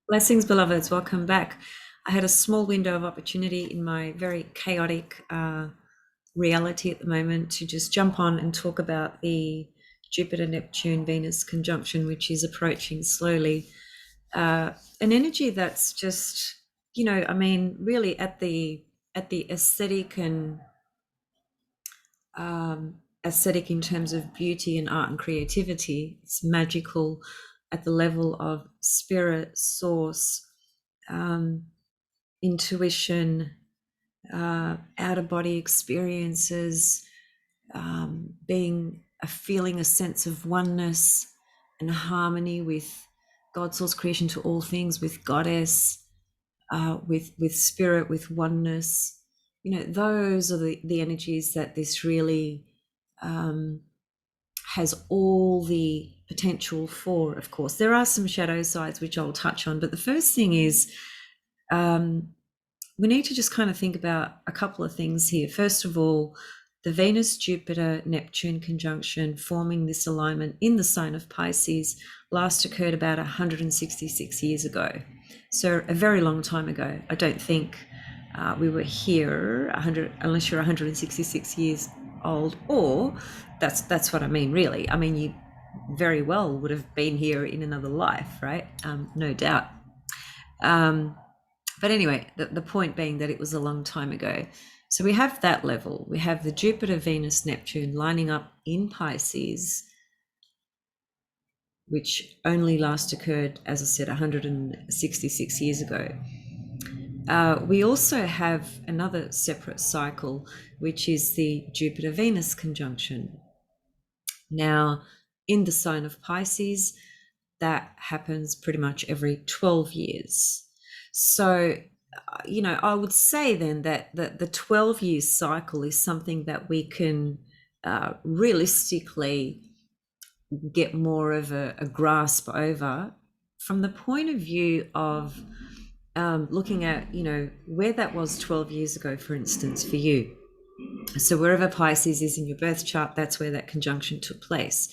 Blessings, beloveds. Welcome back. I had a small window of opportunity in my very chaotic reality at the moment to just jump on and talk about the Jupiter, Neptune, Venus conjunction, which is approaching slowly. An energy that's just, really at the aesthetic and aesthetic in terms of beauty and art and creativity. It's magical at the level of spirit, source, um, intuition, out of body experiences, feeling a sense of oneness and harmony with God, source, creation to all things, with Goddess, with spirit, with oneness. Those are the energies that this really um, has all the potential for. Of course, there are some shadow sides which I'll touch on, but the first thing is um, we need to just kind of think about a couple of things here. First of all, the Venus, Jupiter, Neptune conjunction forming this alignment in the sign of Pisces last occurred about 166 years ago. So a very long time ago. I don't think we were here 100, unless you're 166 years old, or that's what I mean, really. I mean, you very well would have been here in another life, right? No doubt. But anyway, the point being that it was a long time ago. So we have that level. We have the Jupiter, Venus, Neptune lining up in Pisces, which only last occurred, as I said, 166 years ago. We also have another separate cycle, which is the Jupiter Venus conjunction. Now, in the sign of Pisces, that happens pretty much every 12 years. So, I would say then that the 12-year cycle is something that we can realistically get more of a grasp over from the point of view of looking at, where that was 12 years ago, for instance, for you. So wherever Pisces is in your birth chart, that's where that conjunction took place.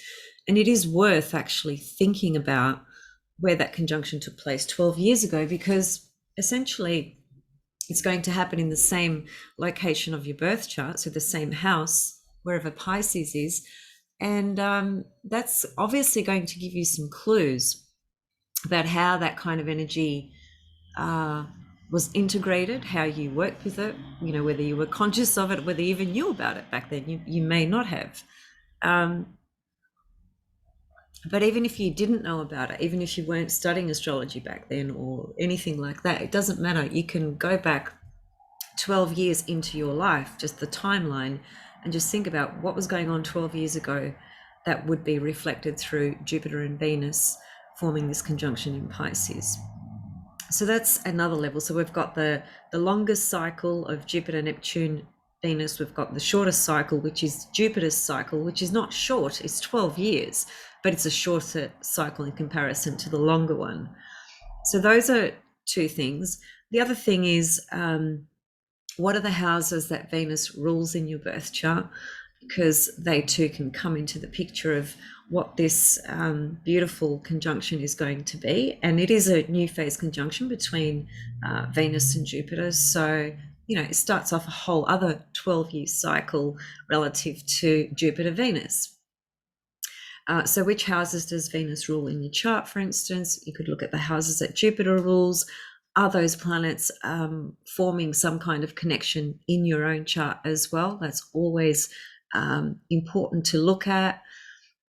And it is worth actually thinking about where that conjunction took place 12 years ago, because essentially it's going to happen in the same location of your birth chart, so the same house, wherever Pisces is. And that's obviously going to give you some clues about how that kind of energy was integrated, how you worked with it, whether you were conscious of it, whether you even knew about it back then. You may not have. But even if you didn't know about it, even if you weren't studying astrology back then or anything like that, it doesn't matter. You can go back 12 years into your life, just the timeline, and just think about what was going on 12 years ago that would be reflected through Jupiter and Venus forming this conjunction in Pisces. So that's another level. So we've got the longest cycle of Jupiter, Neptune, Venus. We've got the shortest cycle, which is Jupiter's cycle, which is not short, it's 12 years, but it's a shorter cycle in comparison to the longer one. So those are two things. The other thing is, what are the houses that Venus rules in your birth chart? Because they too can come into the picture of what this beautiful conjunction is going to be. And it is a new phase conjunction between Venus and Jupiter. So, it starts off a whole other 12-year cycle relative to Jupiter-Venus. So which houses does Venus rule in your chart, for instance? You could look at the houses that Jupiter rules. Are those planets forming some kind of connection in your own chart as well? That's always important to look at.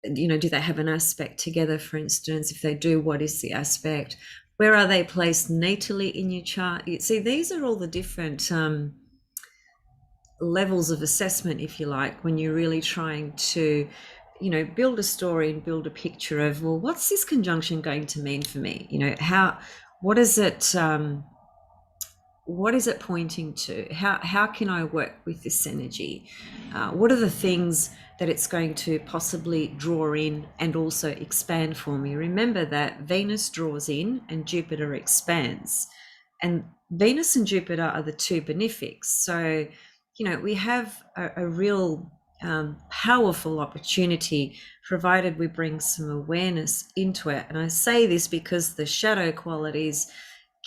Do they have an aspect together, for instance? If they do, what is the aspect? Where are they placed natally in your chart? You see, these are all the different levels of assessment, if you like, when you're really trying to build a story and build a picture of, well, what's this conjunction going to mean for me? What is it pointing to? How can I work with this energy? What are the things that it's going to possibly draw in and also expand for me? Remember that Venus draws in and Jupiter expands, and Venus and Jupiter are the two benefics. So we have a real powerful opportunity, provided we bring some awareness into it. And I say this because the shadow qualities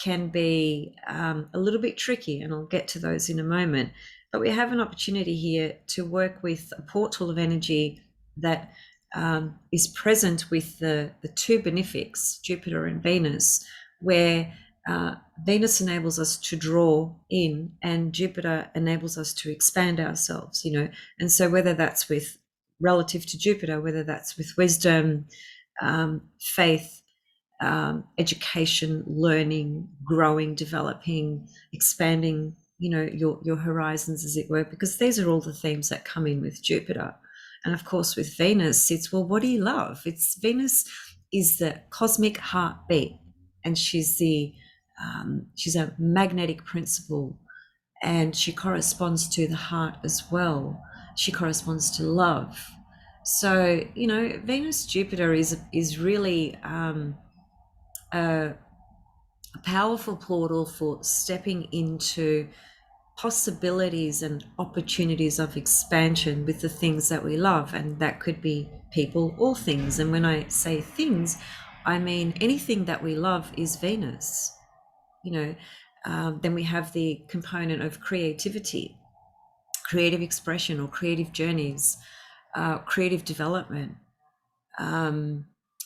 can be a little bit tricky, and I'll get to those in a moment. But we have an opportunity here to work with a portal of energy that is present with the two benefics, Jupiter and Venus, where Venus enables us to draw in and Jupiter enables us to expand ourselves, And so whether that's with relative to Jupiter, whether that's with wisdom, faith, education, learning, growing, developing, expanding, your horizons, as it were, because these are all the themes that come in with Jupiter. And of course, with Venus, it's, well, what do you love? Venus is the cosmic heartbeat, and she's a magnetic principle, and she corresponds to the heart as well. She corresponds to love. So, Venus Jupiter is really a powerful portal for stepping into possibilities and opportunities of expansion with the things that we love, and that could be people or things. And when I say things, I mean anything that we love is Venus. Then we have the component of creativity, creative expression or creative journeys, creative development,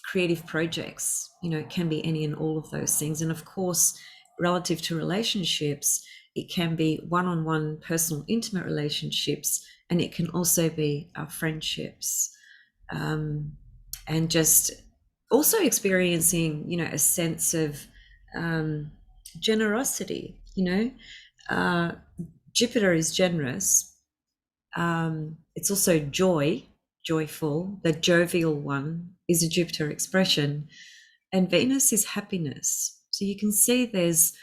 creative projects. It can be any and all of those things. And of course, relative to relationships, it can be one-on-one personal intimate relationships, and it can also be our friendships, and just also experiencing a sense of generosity. Jupiter is generous. It's also joyful. The jovial one is a Jupiter expression, and Venus is happiness. So you can see there's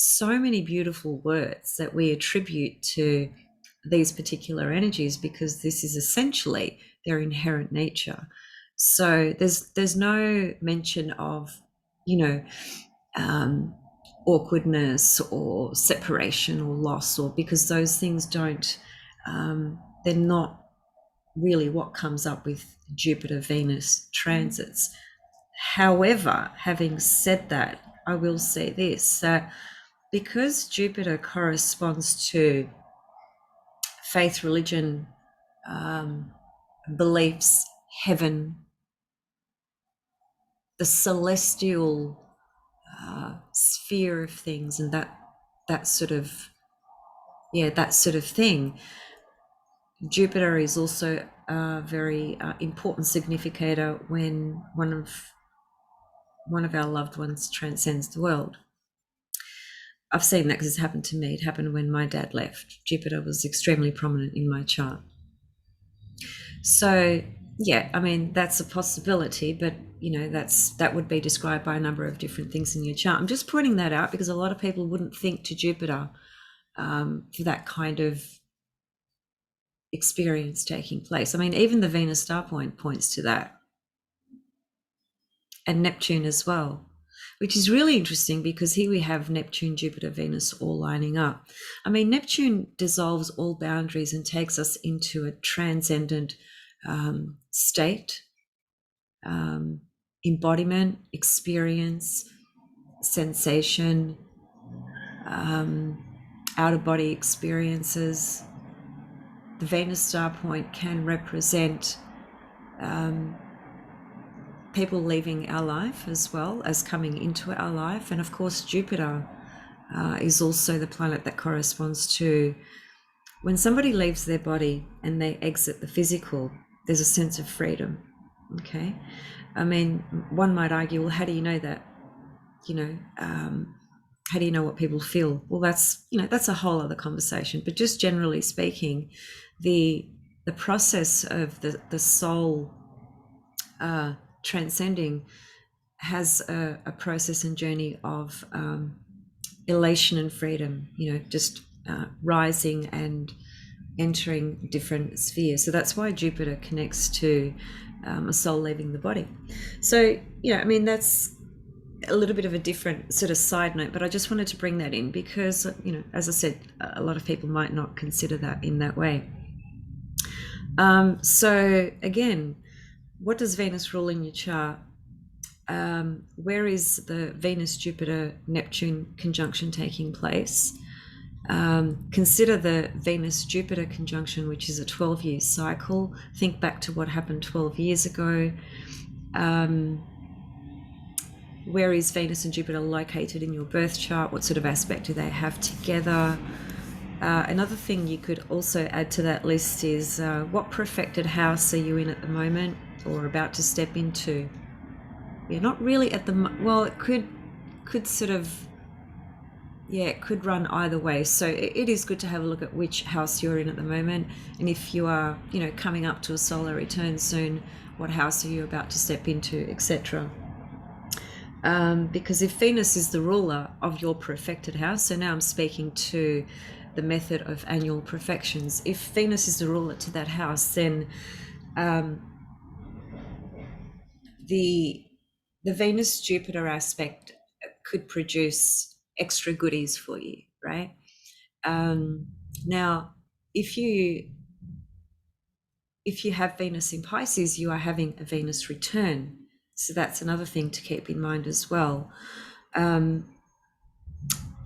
so many beautiful words that we attribute to these particular energies, because this is essentially their inherent nature. So there's no mention of awkwardness or separation or loss, or because those things don't they're not really what comes up with Jupiter Venus transits. However, having said that, I will say this, that because Jupiter corresponds to faith, religion, beliefs, heaven, the celestial sphere of things, and that sort of thing, Jupiter is also a very important significator when one of our loved ones transcends the world. I've seen that because it's happened to me. It happened when my dad left. Jupiter was extremely prominent in my chart. So yeah, I mean, that's a possibility, but that would be described by a number of different things in your chart. I'm just pointing that out because a lot of people wouldn't think to Jupiter for that kind of experience taking place. I mean, even the Venus star point points to that, and Neptune as well, which is really interesting because here we have Neptune, Jupiter, Venus all lining up. I mean, Neptune dissolves all boundaries and takes us into a transcendent state, embodiment, experience, sensation, out-of-body experiences. The Venus star point can represent people leaving our life as well as coming into our life. And of course, Jupiter is also the planet that corresponds to when somebody leaves their body and they exit the physical, there's a sense of freedom. Okay. I mean, one might argue, well, how do you know that? How do you know what people feel? Well, that's a whole other conversation. But just generally speaking, the process of the soul transcending has a process and journey of elation and freedom, just rising and entering different spheres. So that's why Jupiter connects to a soul leaving the body. So, I mean, that's a little bit of a different sort of side note, but I just wanted to bring that in because, as I said, a lot of people might not consider that in that way. So again, what does Venus rule in your chart? Where is the Venus, Jupiter, Neptune conjunction taking place? Consider the Venus Jupiter conjunction, which is a 12-year cycle. Think back to what happened 12 years ago. Where is Venus and Jupiter located in your birth chart? What sort of aspect do they have together? Another thing you could also add to that list is what profected house are you in at the moment or about to step into? Yeah, not really at the well. It could sort of, yeah, it could run either way. So it is good to have a look at which house you're in at the moment, and if you are, coming up to a solar return soon, what house are you about to step into, etc. Because if Venus is the ruler of your profected house, so now I'm speaking to the method of annual profections. If Venus is the ruler to that house, then the Venus Jupiter aspect could produce extra goodies for you, right? Now, if you have Venus in Pisces, you are having a Venus return. So that's another thing to keep in mind as well.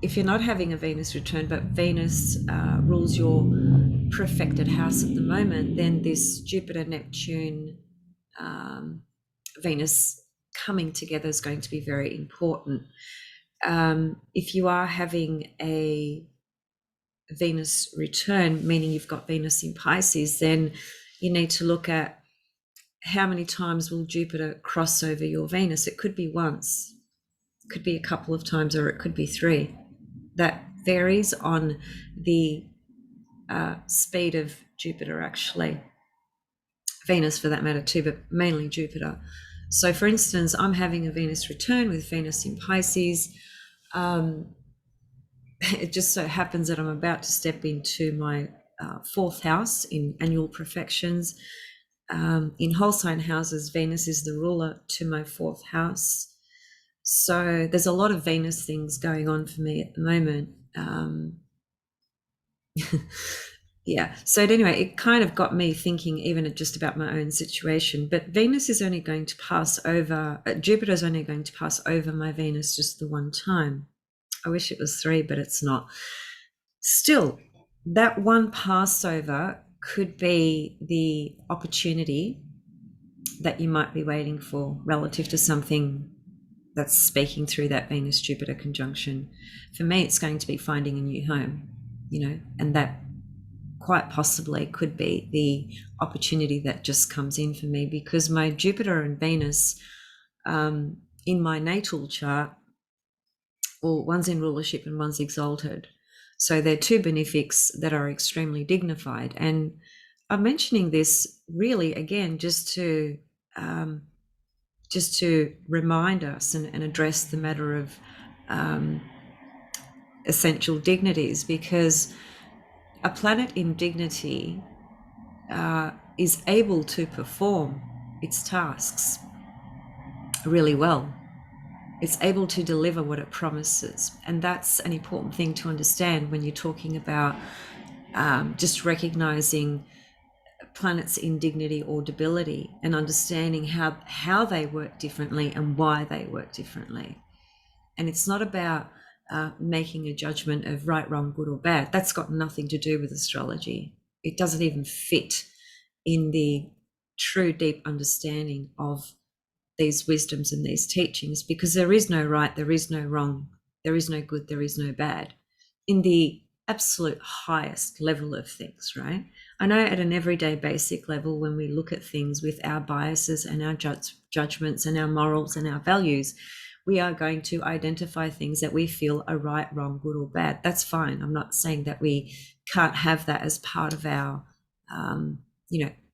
If you're not having a Venus return, but Venus rules your profected house at the moment, then this Jupiter, Neptune, Venus coming together is going to be very important. If you are having a Venus return, meaning you've got Venus in Pisces, then you need to look at how many times will Jupiter cross over your Venus. It could be once, it could be a couple of times, or it could be 3. That varies on the speed of Jupiter, actually. Venus for that matter too, but mainly Jupiter. So for instance, I'm having a Venus return with Venus in Pisces. It just so happens that I'm about to step into my 4th house in annual perfections. In whole sign houses, Venus is the ruler to my 4th house. So there's a lot of Venus things going on for me at the moment. Yeah. So anyway, it kind of got me thinking even just about my own situation. But Venus is only going to pass over, Jupiter is only going to pass over my Venus just the one time. I wish it was 3, but it's not. Still, that one Passover could be the opportunity that you might be waiting for relative to something that's speaking through that Venus-Jupiter conjunction. For me, it's going to be finding a new home, and that quite possibly could be the opportunity that just comes in for me, because my Jupiter and Venus in my natal chart, well, one's in rulership and one's exalted. So they're 2 benefics that are extremely dignified. And I'm mentioning this really, again, just to remind us and address the matter of essential dignities, because a planet in dignity is able to perform its tasks really well. It's able to deliver what it promises. And that's an important thing to understand when you're talking about just recognizing planets in dignity or debility, and understanding how they work differently and why they work differently. And it's not about making a judgment of right, wrong, good or bad. That's got nothing to do with astrology. It doesn't even fit in the true deep understanding of these wisdoms and these teachings, because there is no right, there is no wrong, there is no good, there is no bad in the absolute highest level of things, right? I know at an everyday basic level, when we look at things with our biases and our judgments and our morals and our values, we are going to identify things that we feel are right, wrong, good or bad. That's fine. I'm not saying that we can't have that as part of our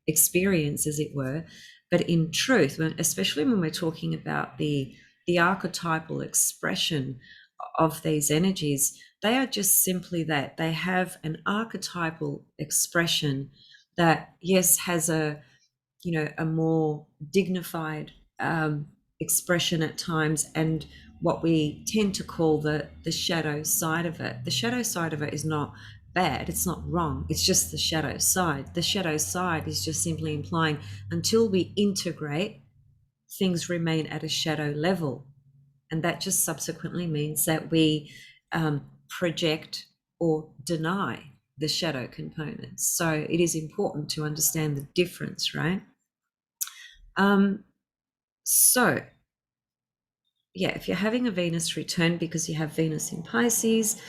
experience, as it were. But in truth, especially when we're talking about the archetypal expression of these energies, they are just simply that. They have an archetypal expression that, yes, has a more dignified expression at times, and what we tend to call the shadow side of it. The shadow side of it is not bad, it's not wrong, it's just the shadow side. The shadow side is just simply implying until we integrate, things remain at a shadow level. And that just subsequently means that we project or deny the shadow components. So it is important to understand the difference, right? So yeah, if you're having a Venus return because you have Venus in Pisces,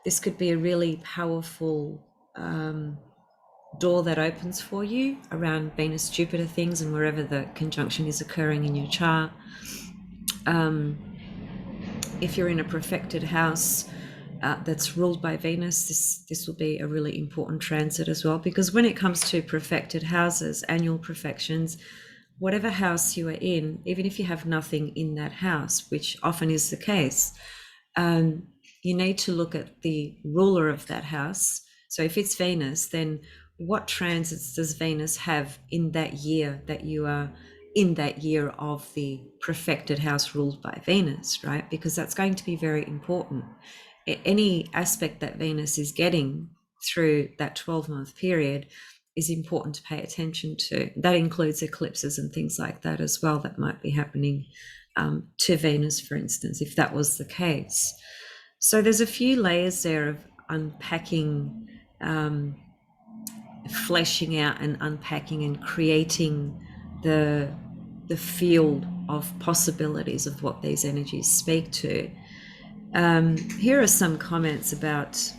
this could be a really powerful door that opens for you around Venus Jupiter things and wherever the conjunction is occurring in your chart. If you're in a perfected house that's ruled by Venus, this will be a really important transit as well, because when it comes to perfected houses, annual perfections, whatever house you are in, even if you have nothing in that house, which often is the case, you need to look at the ruler of that house. So if it's Venus, then what transits does Venus have in that year that you are in, that year of the perfected house ruled by Venus, right? Because that's going to be very important. Any aspect that Venus is getting through that 12-month period is important to pay attention to. That includes eclipses and things like that as well that might be happening to Venus, for instance, if that was the case. So there's a few layers there of unpacking, fleshing out and unpacking and creating the field of possibilities of what these energies speak to. Here are some comments about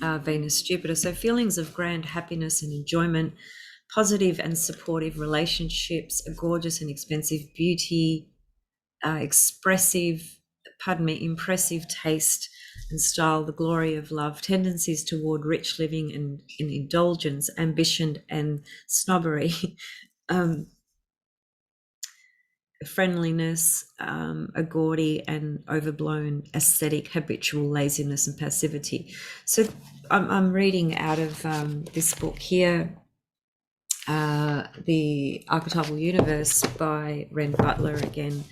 Venus Jupiter. So feelings of grand happiness and enjoyment, positive and supportive relationships, a gorgeous and expensive beauty, impressive taste and style, the glory of love, tendencies toward rich living and indulgence, ambition and snobbery, friendliness, a gaudy and overblown aesthetic, habitual laziness and passivity. So I'm reading out of this book here, The Archetypal Universe by Ren Butler again.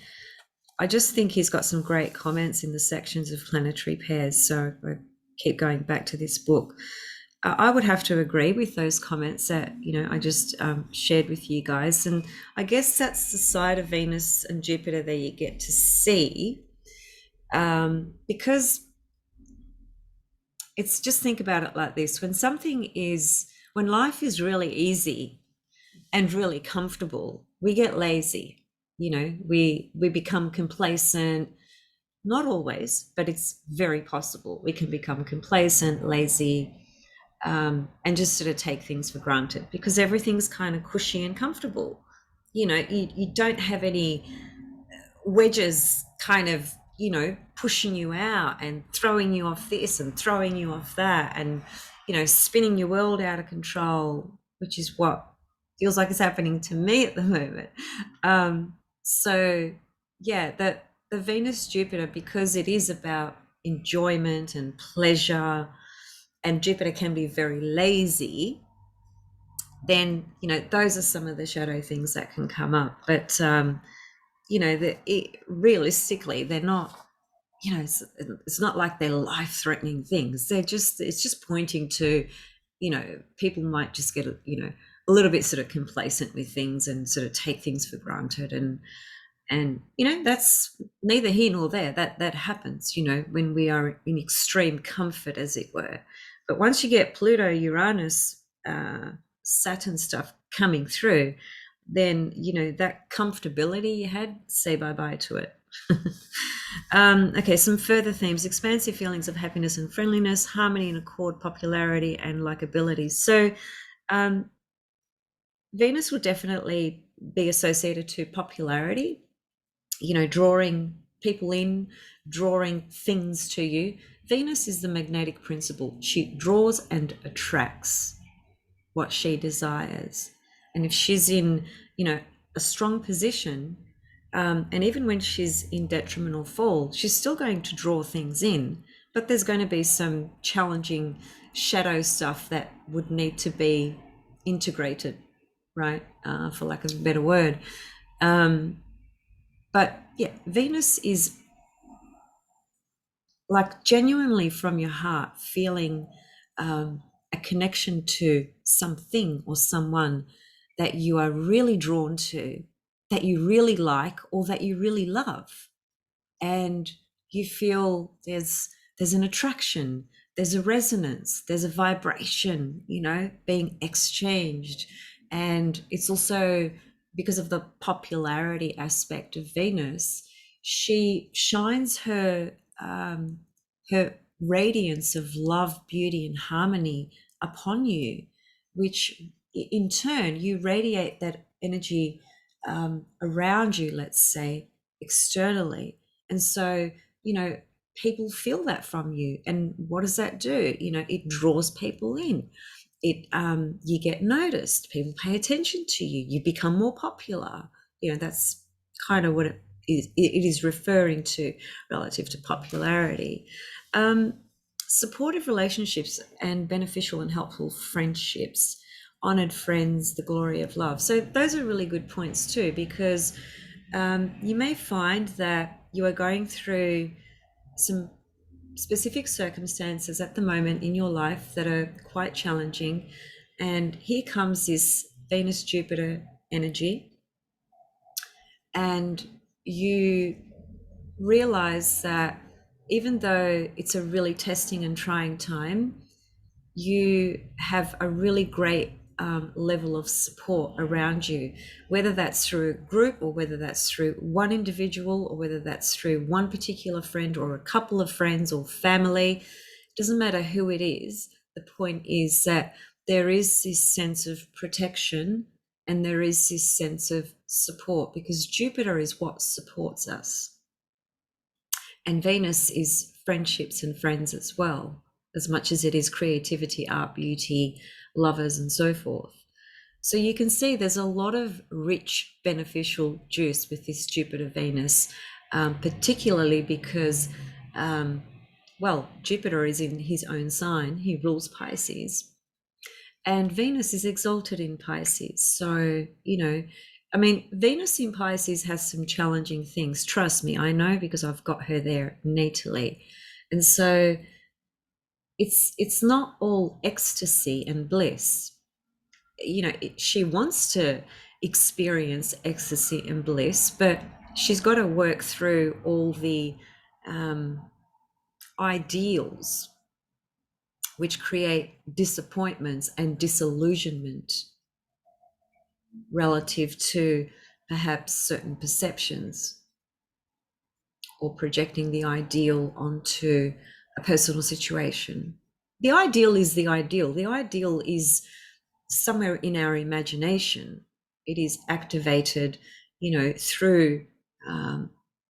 I just think he's got some great comments in the sections of planetary pairs. So I keep going back to this book. I would have to agree with those comments that, I just shared with you guys. And I guess that's the side of Venus and Jupiter that you get to see, because it's just, think about it like this. When life is really easy and really comfortable, we get lazy. We become complacent. Not always, but it's very possible. We can become complacent, lazy, and just sort of take things for granted because everything's kind of cushy and comfortable. You don't have any wedges kind of, pushing you out and throwing you off this and throwing you off that and, spinning your world out of control, which is what feels like it's happening to me at the moment. So yeah, the Venus Jupiter, because it is about enjoyment and pleasure, and Jupiter can be very lazy, then those are some of the shadow things that can come up. But realistically, they're not. It's not like they're life-threatening things. It's just pointing to, people might just get a little bit sort of complacent with things and sort of take things for granted, and that's neither here nor there. That happens, when we are in extreme comfort, as it were. But once you get Pluto, Uranus, Saturn stuff coming through, then that comfortability you had, say bye-bye to it. Okay, some further themes: expansive feelings of happiness and friendliness, harmony and accord, popularity and likability. So Venus will definitely be associated to popularity, drawing people in, drawing things to you. Venus is the magnetic principle. She draws and attracts what she desires. And if she's in, a strong position, and even when she's in detriment or fall, she's still going to draw things in, but there's going to be some challenging shadow stuff that would need to be integrated, right? For lack of a better word. But yeah, Venus is like genuinely from your heart feeling a connection to something or someone that you are really drawn to, that you really like, or that you really love, and you feel there's an attraction, there's a resonance, there's a vibration, being exchanged. And it's also because of the popularity aspect of Venus. She shines her radiance of love, beauty, and harmony upon you, which in turn you radiate that energy around you, let's say, externally. And so, people feel that from you. And what does that do? It draws people in. You get noticed, people pay attention to you, you become more popular. That's kind of what it is referring to relative to popularity. um, Supportive relationships and beneficial and helpful friendships, honored friends, the glory of love. So those are really good points too, because you may find that you are going through some specific circumstances at the moment in your life that are quite challenging. And here comes this Venus Jupiter energy, and you realize that even though it's a really testing and trying time, you have a really great level of support around you, whether that's through a group or whether that's through one individual or whether that's through one particular friend or a couple of friends or family. It doesn't matter who it is. The point is that there is this sense of protection and there is this sense of support, because Jupiter is what supports us. And Venus is friendships and friends as well, as much as it is creativity, art, beauty, lovers, and so forth. So you can see there's a lot of rich, beneficial juice with this Jupiter Venus, particularly because, Jupiter is in his own sign. He rules Pisces. And Venus is exalted in Pisces. So, Venus in Pisces has some challenging things. Trust me, I know, because I've got her there natally. And so it's not all ecstasy and bliss. She wants to experience ecstasy and bliss, but she's got to work through all the ideals which create disappointments and disillusionment relative to perhaps certain perceptions, or projecting the ideal onto a personal situation. The ideal is the ideal. The ideal is somewhere in our imagination. It is activated, through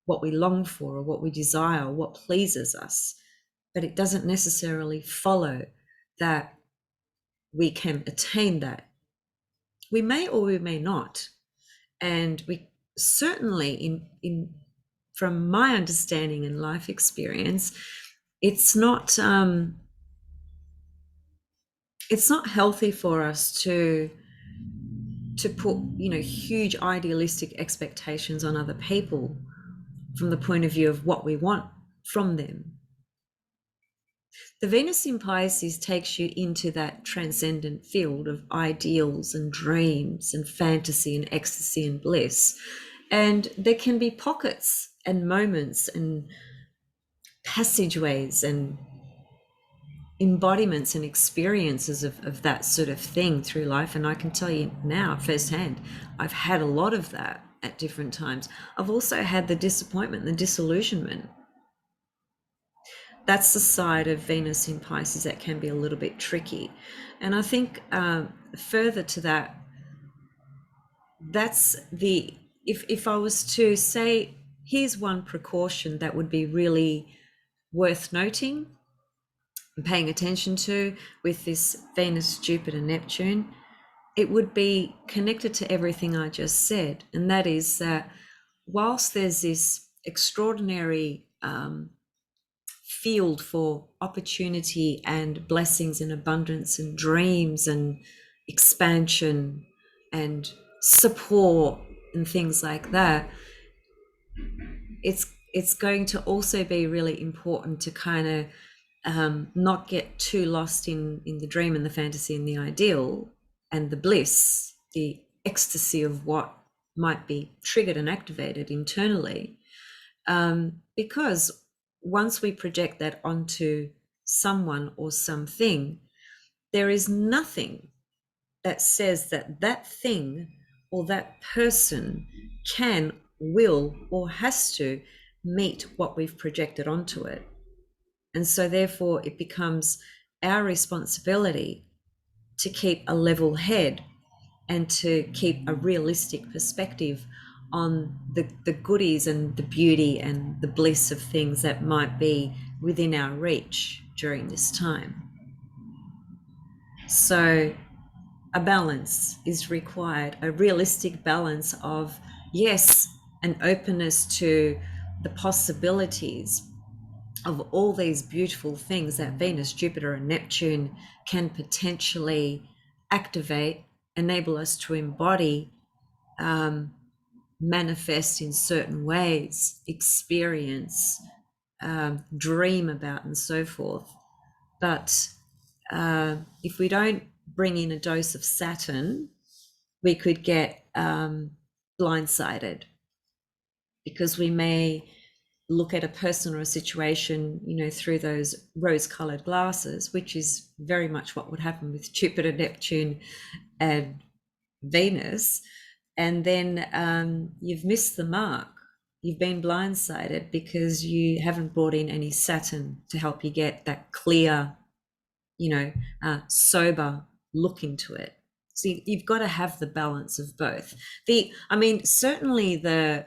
what we long for or what we desire or what pleases us. But it doesn't necessarily follow that we can attain that. We may or we may not. And we certainly, in from my understanding and life experience, it's not healthy for us to put huge idealistic expectations on other people from the point of view of what we want from them. The Venus in Pisces takes you into that transcendent field of ideals and dreams and fantasy and ecstasy and bliss. And there can be pockets and moments and passageways and embodiments and experiences of that sort of thing through life. And I can tell you now firsthand, I've had a lot of that at different times. I've also had the disappointment and the disillusionment. That's the side of Venus in Pisces that can be a little bit tricky. And I think further to that, that's if I was to say, here's one precaution that would be really worth noting and paying attention to with this Venus, Jupiter, Neptune, it would be connected to everything I just said. And that is that whilst there's this extraordinary field for opportunity and blessings and abundance and dreams and expansion and support and things like that, it's it's going to also be really important to kind of not get too lost in the dream and the fantasy and the ideal and the bliss, the ecstasy of what might be triggered and activated internally. Because once we project that onto someone or something, there is nothing that says that that thing or that person can, will, or has to meet what we've projected onto it. And so, therefore, it becomes our responsibility to keep a level head and to keep a realistic perspective on the goodies and the beauty and the bliss of things that might be within our reach during this time. So, a balance is required, a realistic balance of, yes, an openness to the possibilities of all these beautiful things that Venus, Jupiter, and Neptune can potentially activate, enable us to embody, manifest in certain ways, experience, dream about, and so forth. But if we don't bring in a dose of Saturn, we could get blindsided, because we may look at a person or a situation, through those rose-colored glasses, which is very much what would happen with Jupiter, Neptune, and Venus. And then you've missed the mark. You've been blindsided because you haven't brought in any Saturn to help you get that clear, sober look into it. So you've got to have the balance of both. Certainly the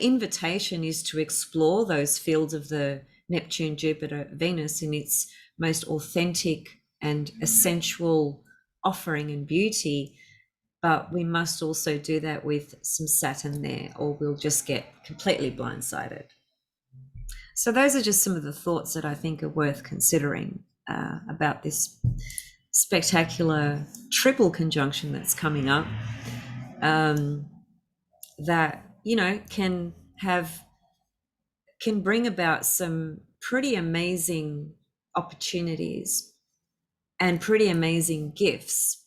invitation is to explore those fields of the Neptune, Jupiter, Venus in its most authentic and essential offering and beauty. But we must also do that with some Saturn there, or we'll just get completely blindsided. So those are just some of the thoughts that I think are worth considering about this spectacular triple conjunction that's coming up, that can bring about some pretty amazing opportunities and pretty amazing gifts.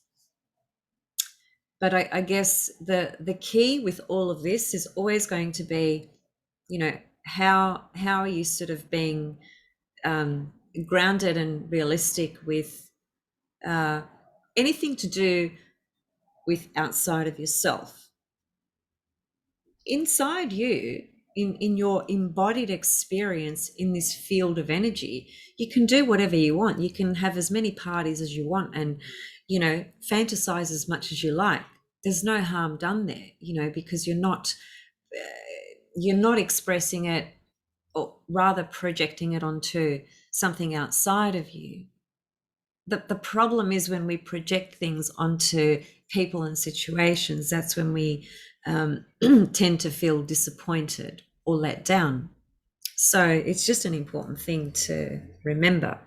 But I guess the key with all of this is always going to be, how are you sort of being grounded and realistic with anything to do with outside of yourself. Inside you, in your embodied experience in this field of energy, you can do whatever you want. You can have as many parties as you want and, fantasize as much as you like. There's no harm done there, because you're not expressing it, or rather projecting it onto something outside of you. The problem is when we project things onto people and situations, that's when we tend to feel disappointed or let down. So it's just an important thing to remember.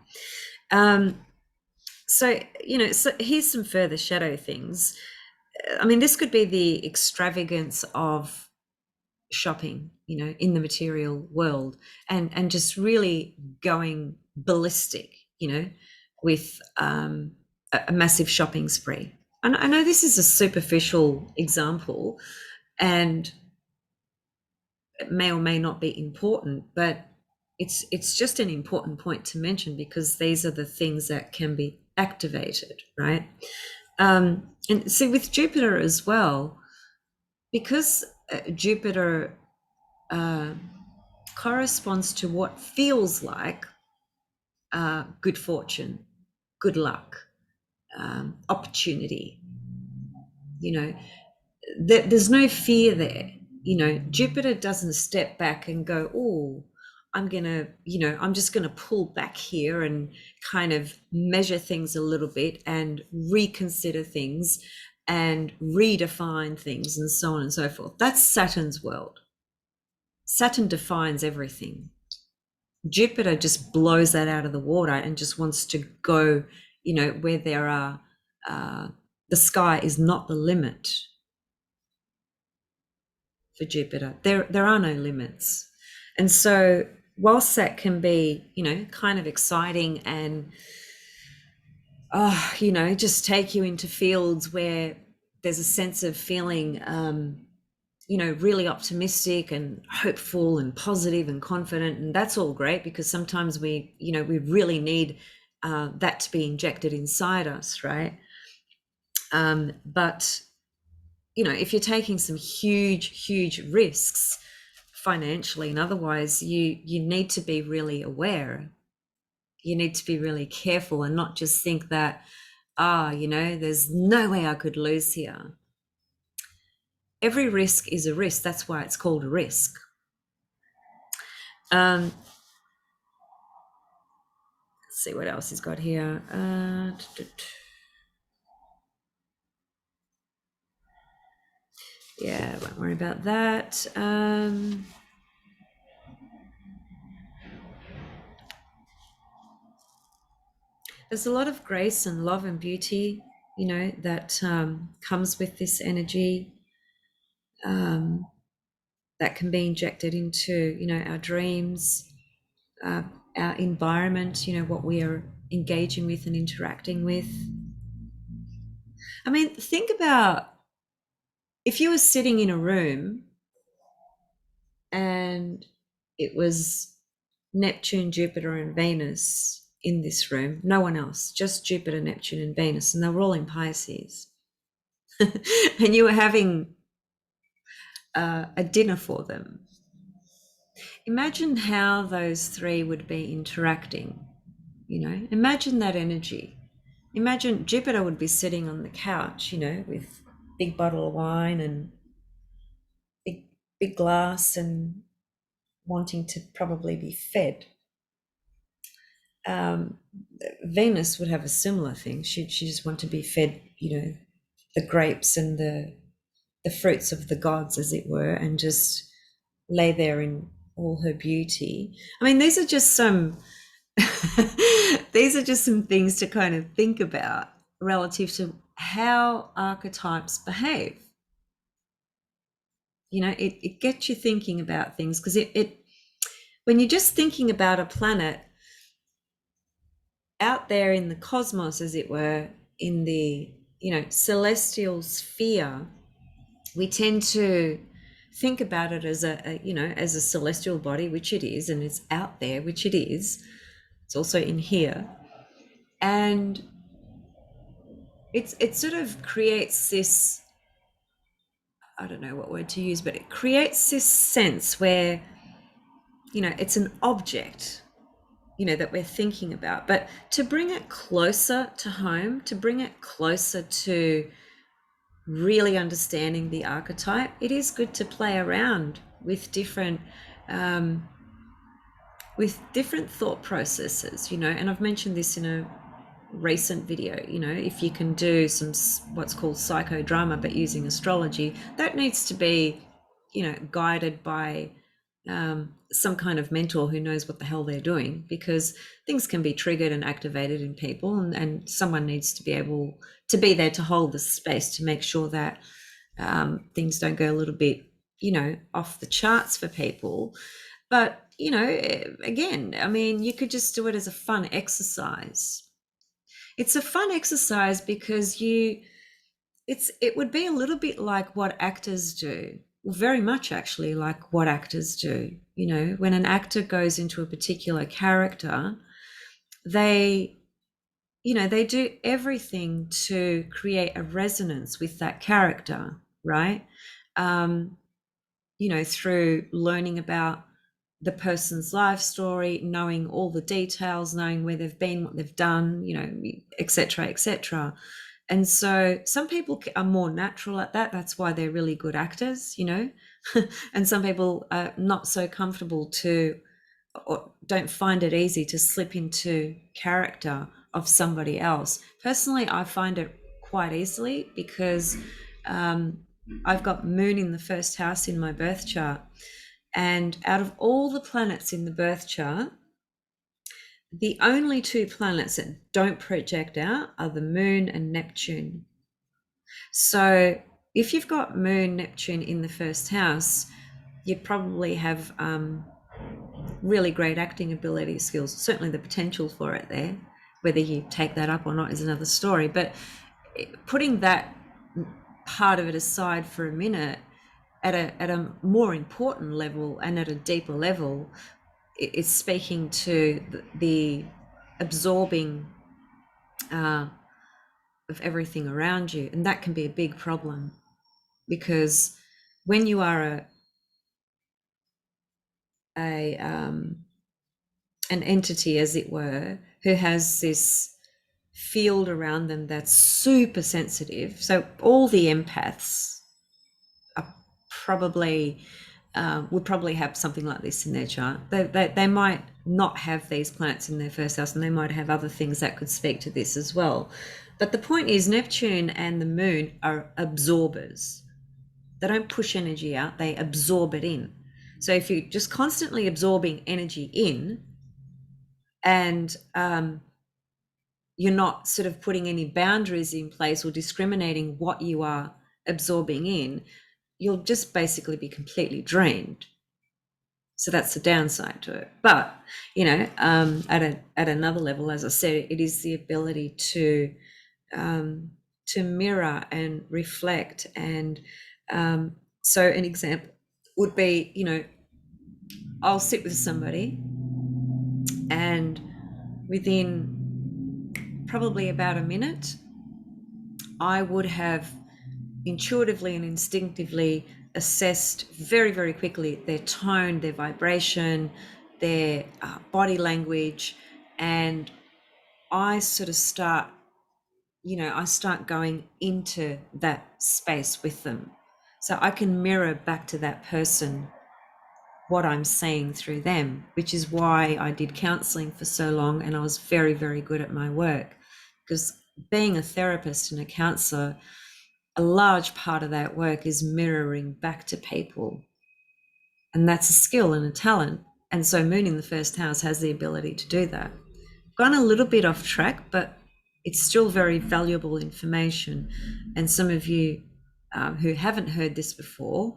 So here's some further shadow things. This could be the extravagance of shopping, in the material world, and just really going ballistic, with a massive shopping spree. And I know this is a superficial example, and it may or may not be important, but it's just an important point to mention, because these are the things that can be activated, right? And so with Jupiter as well, because Jupiter corresponds to what feels like good fortune, good luck, opportunity. There's no fear there. Jupiter doesn't step back and go, oh, I'm just gonna pull back here and kind of measure things a little bit and reconsider things and redefine things and so on and so forth. That's Saturn's world. Saturn defines everything. Jupiter just blows that out of the water and just wants to go, where there are, the sky is not the limit for Jupiter. There are no limits. And so whilst that can be, kind of exciting and, just take you into fields where there's a sense of feeling, really optimistic and hopeful and positive and confident. And that's all great, because sometimes we really need that to be injected inside us, right? But, if you're taking some huge risks financially and otherwise, you need to be really aware. You need to be really careful and not just think that, there's no way I could lose here. Every risk is a risk. That's why it's called a risk. Let's see what else he's got here. Yeah, won't worry about that. There's a lot of grace and love and beauty, that comes with this energy, that can be injected into, our dreams, our environment, what we are engaging with and interacting with. I mean, think about if you were sitting in a room and it was Neptune, Jupiter, and Venus in this room, no one else, just Jupiter, Neptune, and Venus, and they were all in Pisces. And you were having a dinner for them. Imagine how those three would be interacting. Imagine that energy. Imagine Jupiter would be sitting on the couch, with big bottle of wine and big glass and wanting to probably be fed. Venus would have a similar thing. She just want to be fed, the grapes and the fruits of the gods, as it were, and just lay there in all her beauty. I mean, these are just some things to kind of think about relative to how archetypes behave. It gets you thinking about things, because it when you're just thinking about a planet out there in the cosmos, as it were, in the celestial sphere, we tend to think about it as as a celestial body, which it is, and it's out there, which it is. It's also in here, and it sort of creates this, I don't know what word to use, but it creates this sense where it's an object, that we're thinking about. But to bring it closer to home, to bring it closer to really understanding the archetype, it is good to play around with different thought processes, and I've mentioned this in a recent video. If you can do some what's called psychodrama but using astrology, that needs to be guided by some kind of mentor who knows what the hell they're doing, because things can be triggered and activated in people, and someone needs to be able to be there to hold the space to make sure that things don't go a little bit off the charts for people. But again, I mean, you could just do it as a fun exercise. It's a fun exercise because it would be a little bit like what actors do. Very much actually like what actors do. When an actor goes into a particular character, they do everything to create a resonance with that character, right? Through learning about the person's life story, knowing all the details, knowing where they've been, what they've done, etc., etc. And so some people are more natural at that. That's why they're really good actors, and some people are not so comfortable or don't find it easy to slip into character of somebody else. Personally, I find it quite easily because I've got Moon in the first house in my birth chart. And out of all the planets in the birth chart, the only two planets that don't project out are the Moon and Neptune. So if you've got Moon, Neptune in the first house, you probably have really great acting ability skills, certainly the potential for it there. Whether you take that up or not is another story. But putting that part of it aside for a minute, at a more important level and at a deeper level, it's speaking to the absorbing of everything around you, and that can be a big problem, because when you are an entity, as it were, who has this field around them that's super sensitive, so all the empaths are probably would probably have something like this in their chart. They might not have these planets in their first house, and they might have other things that could speak to this as well. But the point is, Neptune and the moon are absorbers. They don't push energy out, they absorb it in. So if you're just constantly absorbing energy in, and you're not sort of putting any boundaries in place or discriminating what you are absorbing in, you'll just basically be completely drained. So that's the downside to it. But at another level, as I said, it is the ability to mirror and reflect. And so an example would be, I'll sit with somebody, and within probably about a minute, I would have intuitively and instinctively assessed very, very quickly their tone, their vibration, their body language, and I sort of start going into that space with them. So I can mirror back to that person what I'm seeing through them, which is why I did counseling for so long, and I was very, very good at my work. Because being a therapist and a counselor, a large part of that work is mirroring back to people. And that's a skill and a talent. And so Moon in the first house has the ability to do that. Gone a little bit off track, but it's still very valuable information. And some of you who haven't heard this before,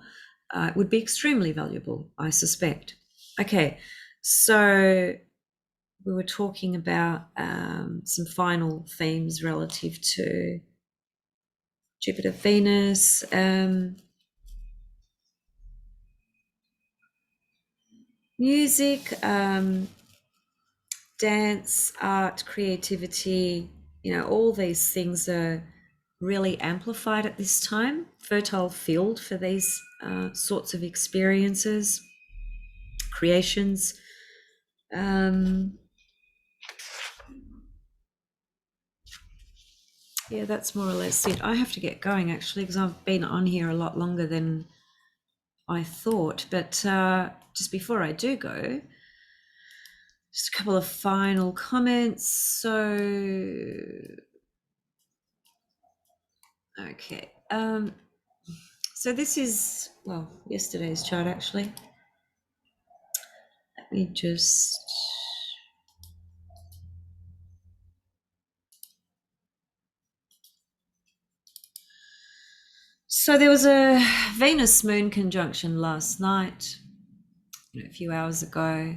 it would be extremely valuable, I suspect. Okay, so we were talking about some final themes relative to Jupiter, Venus, music, dance, art, creativity, all these things are really amplified at this time. Fertile field for these sorts of experiences, creations. Yeah, that's more or less it. I have to get going actually, because I've been on here a lot longer than I thought. But just before I do go, just a couple of final comments. So, okay. So this is, well, yesterday's chart actually. Let me just... So there was a Venus-Moon conjunction last night, a few hours ago.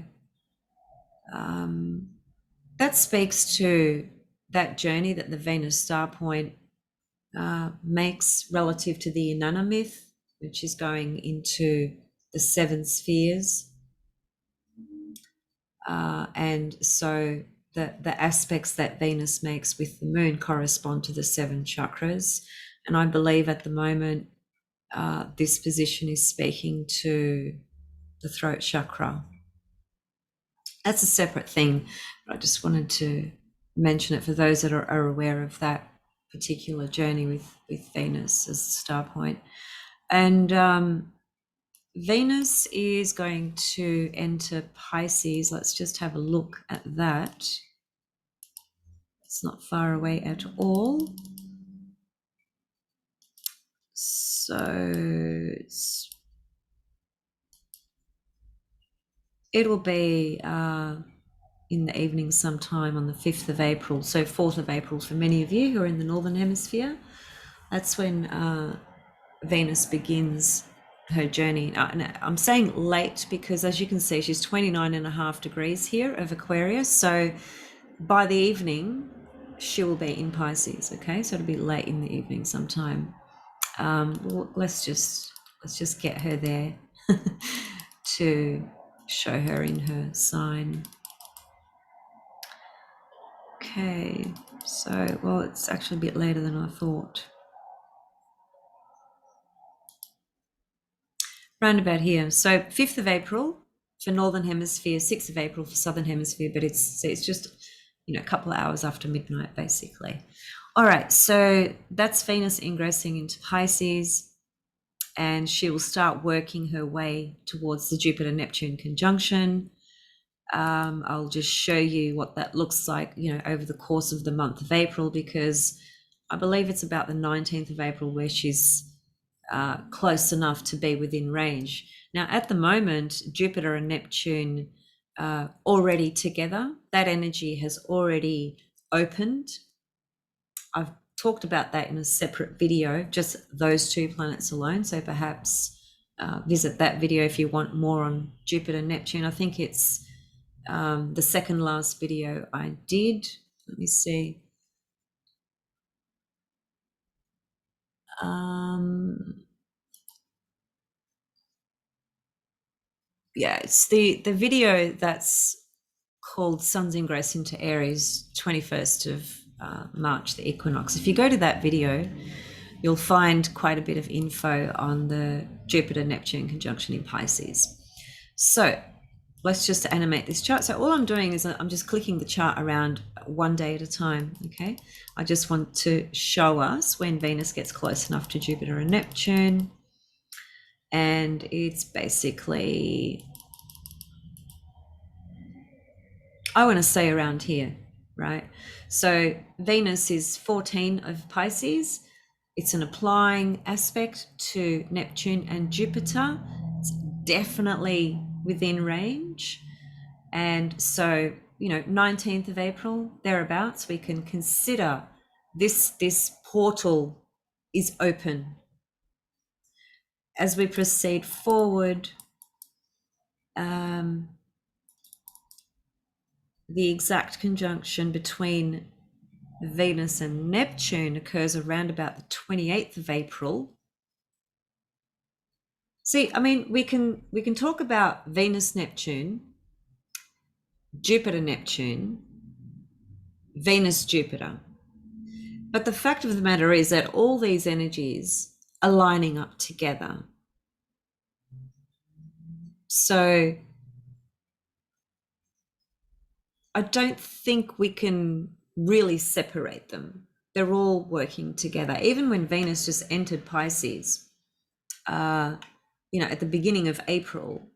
That speaks to that journey that the Venus star point makes relative to the Inanna myth, which is going into the seven spheres. And so the aspects that Venus makes with the moon correspond to the seven chakras. And I believe at the moment, this position is speaking to the throat chakra. That's a separate thing, but I just wanted to mention it for those that are aware of that particular journey with Venus as the star point. And Venus is going to enter Pisces. Let's just have a look at that. It's not far away at all. So it'll be in the evening sometime on the 5th of April. So 4th of April for many of you who are in the Northern Hemisphere. That's when Venus begins her journey. And I'm saying late because, as you can see, she's 29.5 degrees here of Aquarius. So by the evening, she will be in Pisces. Okay, so it'll be late in the evening sometime. Let's just get her there to show her in her sign. Okay, so well, it's actually a bit later than I thought. Round about here. So 5th of April for Northern Hemisphere, 6th of April for Southern Hemisphere, but it's just, a couple of hours after midnight, basically. All right, so that's Venus ingressing into Pisces, and she will start working her way towards the Jupiter-Neptune conjunction. I'll just show you what that looks like, over the course of the month of April, because I believe it's about the 19th of April where she's close enough to be within range. Now, at the moment, Jupiter and Neptune already together. That energy has already opened. I've talked about that in a separate video, just those two planets alone. So perhaps visit that video if you want more on Jupiter and Neptune. I think it's the second last video I did. Let me see. Yeah, it's the video that's called Sun's Ingress into Aries, 21st of March, the equinox. If you go to that video, you'll find quite a bit of info on the Jupiter-Neptune conjunction in Pisces. So let's just animate this chart. So all I'm doing is I'm just clicking the chart around one day at a time, okay? I just want to show us when Venus gets close enough to Jupiter and Neptune. And it's basically, I want to say around here, right? So Venus is 14 of Pisces. It's an applying aspect to Neptune and Jupiter. It's definitely within range. And so, 19th of April, thereabouts, we can consider this portal is open. As we proceed forward, the exact conjunction between Venus and Neptune occurs around about the 28th of April. See, I mean, we can talk about Venus Neptune, Jupiter Neptune, Venus Jupiter. But the fact of the matter is that all these energies are lining up together. So I don't think we can really separate them. They're all working together. Even when Venus just entered Pisces, at the beginning of April,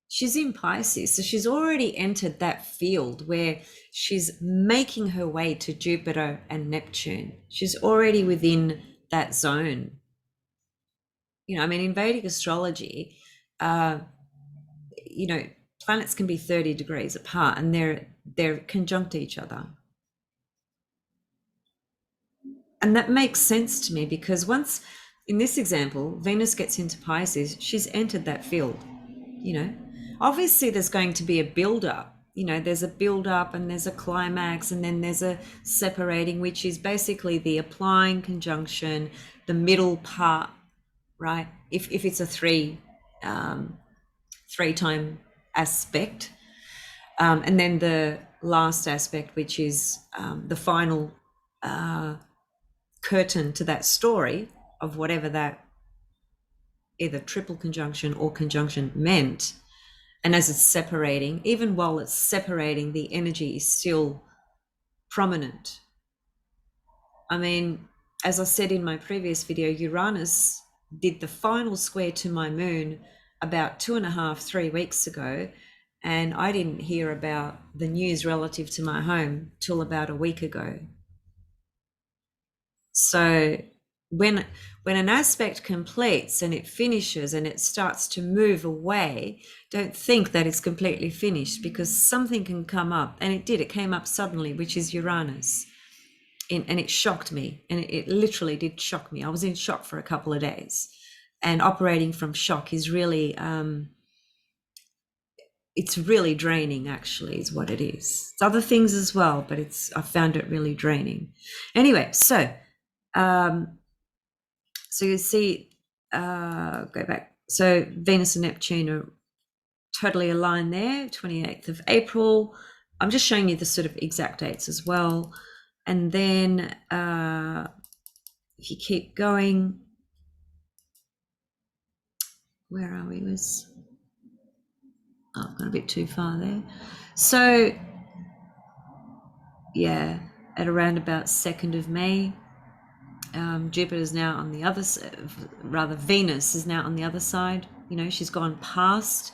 she's in Pisces. So she's already entered that field where she's making her way to Jupiter and Neptune. She's already within that zone. In Vedic astrology, planets can be 30 degrees apart and they're conjunct each other. And that makes sense to me because once, in this example, Venus gets into Pisces, she's entered that field, Obviously, there's going to be a build-up. There's a build-up and there's a climax and then there's a separating, which is basically the applying conjunction, the middle part, right? If it's a three-time aspect. And then the last aspect, which is the final curtain to that story of whatever that either triple conjunction or conjunction meant. And as it's separating, even while it's separating, the energy is still prominent. As I said in my previous video, Uranus did the final square to my moon about 2.5-3 weeks ago, and I didn't hear about the news relative to my home till about a week ago. So when an aspect completes and it finishes and it starts to move away, don't think that it's completely finished, because something can come up, and it came up suddenly, which is Uranus. And it shocked me, and it literally did shock me. I was in shock for a couple of days. and operating from shock is really it's really draining, actually, is what it is. It's other things as well, but I found it really draining. Anyway, so you see, go back. So Venus and Neptune are totally aligned there, 28th of April. I'm just showing you the sort of exact dates as well. And then if you keep going, where are we? I've gone a bit too far there. So yeah, at around about 2nd of May, Jupiter is now on the other side, rather Venus is now on the other side. You know, she's gone past,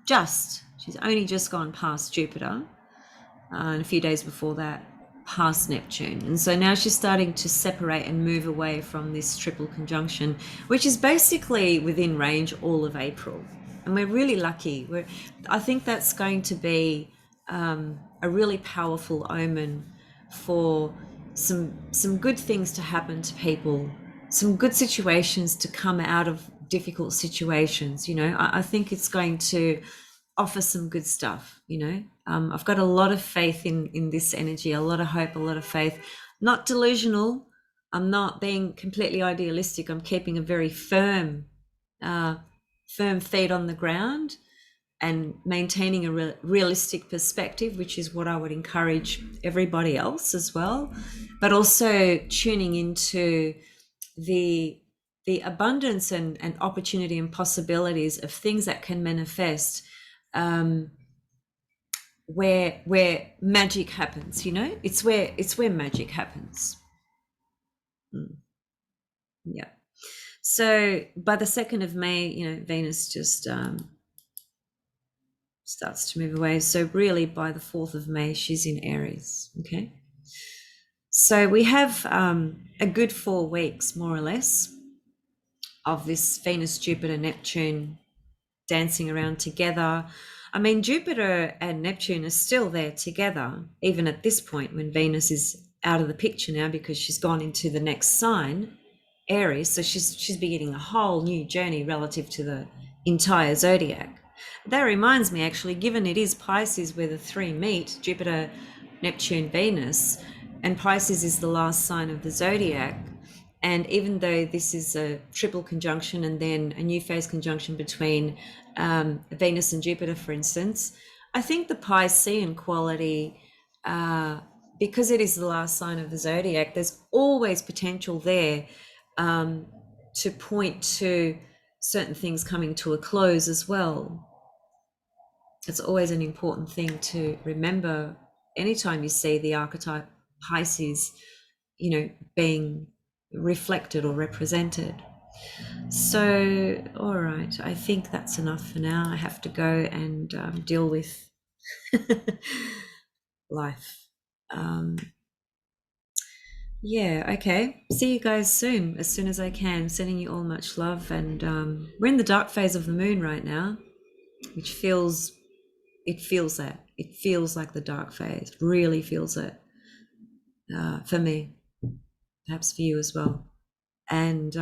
she's only just gone past Jupiter, and a few days before that, past Neptune. And so now she's starting to separate and move away from this triple conjunction, which is basically within range all of April. And we're really lucky. I think that's going to be a really powerful omen for some good things to happen to people, some good situations to come out of difficult situations. You know, I think it's going to offer some good stuff. You know, I've got a lot of faith in this energy, a lot of hope, a lot of faith. Not delusional. I'm not being completely idealistic. I'm keeping a very firm feet on the ground and maintaining a realistic perspective, which is what I would encourage everybody else as well, but also tuning into the abundance and opportunity and possibilities of things that can manifest, where magic happens. You know, it's where magic happens. Yeah. So by the 2nd of May, you know, Venus just starts to move away. So really by the 4th of May, she's in Aries. Okay. So we have a good 4 weeks, more or less, of this Venus, Jupiter, Neptune dancing around together. I mean, Jupiter and Neptune are still there together, even at this point when Venus is out of the picture now, because she's gone into the next sign, Aries. So she's beginning a whole new journey relative to the entire zodiac. That reminds me, actually, given it is Pisces where the 3 meet, Jupiter, Neptune, Venus, and Pisces is the last sign of the zodiac. And even though this is a triple conjunction and then a new phase conjunction between Venus and Jupiter, for instance, I think the Piscean quality, because it is the last sign of the zodiac, there's always potential there to point to certain things coming to a close as well. It's always an important thing to remember anytime you see the archetype Pisces, you know, being reflected or represented. So, all right, I think that's enough for now. I have to go and deal with life. Yeah, okay. See you guys soon, as soon as I can. Sending you all much love. And we're in the dark phase of the moon right now, which feels that. It feels like the dark phase, really feels it for me, perhaps for you as well. And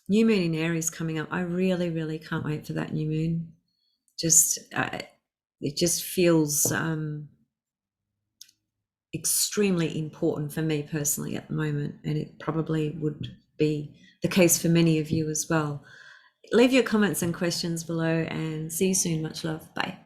new moon in Aries coming up. I really, really can't wait for that new moon. It just feels extremely important for me personally at the moment, and it probably would be the case for many of you as well. Leave your comments and questions below, and see you soon. Much love. Bye.